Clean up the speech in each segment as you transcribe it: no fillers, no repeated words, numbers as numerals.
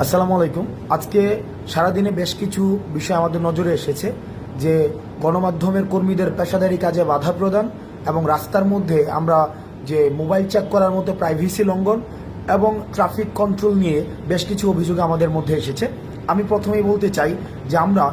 আসসালামু আলাইকুম। আজকে সারাদিনে বেশ কিছু বিষয় আমাদের নজরে এসেছে যে গণমাধ্যমের কর্মীদের পেশাদারি কাজে বাধা প্রদান এবং রাস্তার মধ্যে আমরা যে মোবাইল চেক করার মতো প্রাইভেসি লঙ্ঘন এবং ট্রাফিক কন্ট্রোল নিয়ে বেশ কিছু অভিযোগ আমাদের মধ্যে এসেছে। আমি প্রথমেই বলতে চাই যে আমরা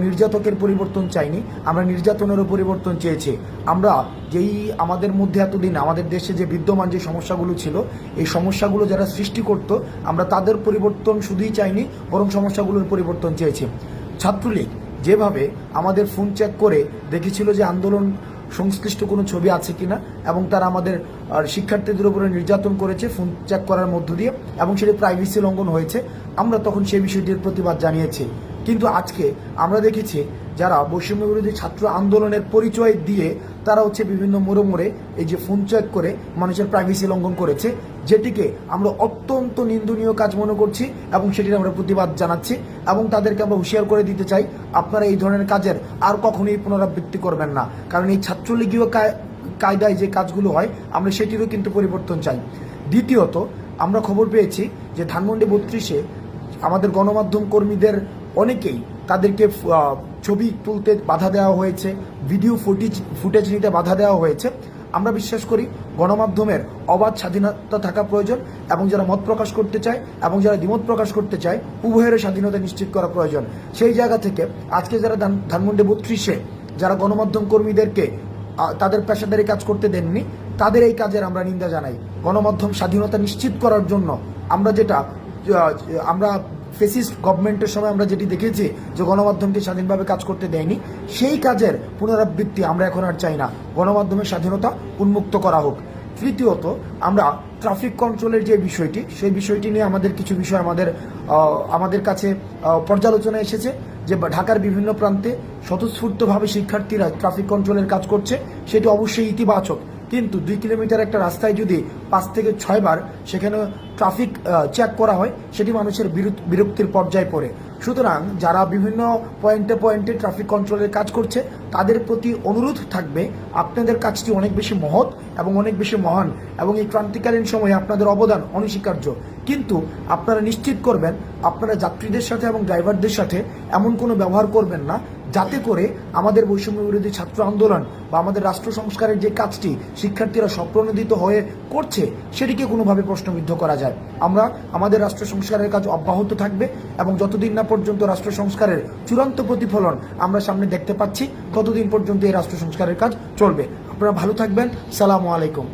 নির্যাতকের পরিবর্তন চাইনি, আমরা নির্যাতনেরও পরিবর্তন চেয়েছি। আমরা যেই আমাদের মধ্যে এতদিন আমাদের দেশে যে বিদ্যমান যে সমস্যাগুলো ছিল, এই সমস্যাগুলো যারা সৃষ্টি করত, আমরা তাদের পরিবর্তন শুধুই চাইনি, বরং সমস্যাগুলোর পরিবর্তন চেয়েছি। ছাত্রলীগ যেভাবে আমাদের ফোন চেক করে দেখেছিল যে আন্দোলন সংশ্লিষ্ট কোনো ছবি আছে কিনা, এবং তারা আমাদের শিক্ষার্থীদের উপরে নির্যাতন করেছে ফোন চেক করার মধ্য দিয়ে, এবং সেটি প্রাইভেসি লঙ্ঘন হয়েছে, আমরা তখন সেই বিষয়টির প্রতিবাদ জানিয়েছি। কিন্তু আজকে আমরা দেখেছি যারা বৈষম্য বিরোধী ছাত্র আন্দোলনের পরিচয় দিয়ে তারা বিভিন্ন মোড়ে এই যে ফোন চেক করে মানুষের প্রাইভেসি লঙ্ঘন করেছে, যেটিকে আমরা অত্যন্ত নিন্দনীয় কাজ মনে করছি এবং সেটির আমরা প্রতিবাদ জানাচ্ছি এবং তাদেরকে আমরা হুঁশিয়ার করে দিতে চাই, আপনারা এই ধরনের কাজের আর কখনোই পুনরাবৃত্তি করবেন না। কারণ এই ছাত্রলীগীয় কায়দায় যে কাজগুলো হয়, আমরা সেটিরও কিন্তু পরিবর্তন চাই। দ্বিতীয়ত, আমরা খবর পেয়েছি যে ধানমন্ডি 32-এ আমাদের গণমাধ্যম কর্মীদের অনেকেই তাদেরকে ছবি তুলতে বাধা দেওয়া হয়েছে, ভিডিও ফুটেজ নিতে বাধা দেওয়া হয়েছে। আমরা বিশ্বাস করি গণমাধ্যমের অবাধ স্বাধীনতা থাকা প্রয়োজন, এবং যারা মত প্রকাশ করতে চায় এবং যারা দ্বিমত প্রকাশ করতে চায়, উভয়ের স্বাধীনতা নিশ্চিত করা প্রয়োজন। সেই জায়গা থেকে আজকে যারা ধানমন্ডি 32-এ যারা গণমাধ্যম কর্মীদেরকে তাদের পেশাদারি কাজ করতে দেননি, তাদের এই কাজের আমরা নিন্দা জানাই। গণমাধ্যম স্বাধীনতা নিশ্চিত করার জন্য আমরা ফেসিস্ট গভর্নমেন্টের সময় আমরা যেটি দেখেছি যে গণমাধ্যমকে স্বাধীনভাবে কাজ করতে দেয়নি, সেই কাজের পুনরাবৃত্তি আমরা এখন আর চাই না। গণমাধ্যমের স্বাধীনতা উন্মুক্ত করা হোক। তৃতীয়ত, আমরা ট্রাফিক কন্ট্রোলের যে বিষয়টি, সেই বিষয়টি নিয়ে আমাদের কিছু বিষয় আমাদের কাছে পর্যালোচনা এসেছে যে ঢাকার বিভিন্ন প্রান্তে স্বতঃস্ফূর্তভাবে শিক্ষার্থীরা ট্রাফিক কন্ট্রোলের কাজ করছে, সেটি অবশ্যই ইতিবাচক। কিন্তু 2 কিলোমিটার একটা রাস্তায় যদি 5 থেকে 6 বার সেখানে ট্রাফিক চেক করা হয়, সেটি মানুষের বিরক্তির পর্যায়ে পড়ে। সুতরাং যারা বিভিন্ন পয়েন্টে ট্রাফিক কন্ট্রোলের কাজ করছে, তাদের প্রতি অনুরোধ থাকবে, আপনাদের কাজটি অনেক বেশি মহৎ এবং অনেক বেশি মহান, এবং এই ক্রান্তিকালীন সময়ে আপনাদের অবদান অনস্বীকার্য। কিন্তু আপনারা নিশ্চিত করবেন আপনারা যাত্রীদের সাথে এবং ড্রাইভারদের সাথে এমন কোনো ব্যবহার করবেন না যাতে করে আমাদের বৈষম্য বিরোধী ছাত্র আন্দোলন বা আমাদের রাষ্ট্র সংস্কারের যে কাজটি শিক্ষার্থীরা স্বপ্রণোদিত হয়ে করছে, সেটিকে কোনোভাবে প্রশ্নবিদ্ধ করা যায়। আমরা আমাদের রাষ্ট্র সংস্কারের কাজ অব্যাহত থাকবে, এবং যতদিন না পর্যন্ত রাষ্ট্র সংস্কারের চূড়ান্ত প্রতিফলন আমরা সামনে দেখতে পাচ্ছি, ততদিন পর্যন্ত এই রাষ্ট্র সংস্কারের কাজ চলবে। আপনারা ভালো থাকবেন। সালামু আলাইকুম।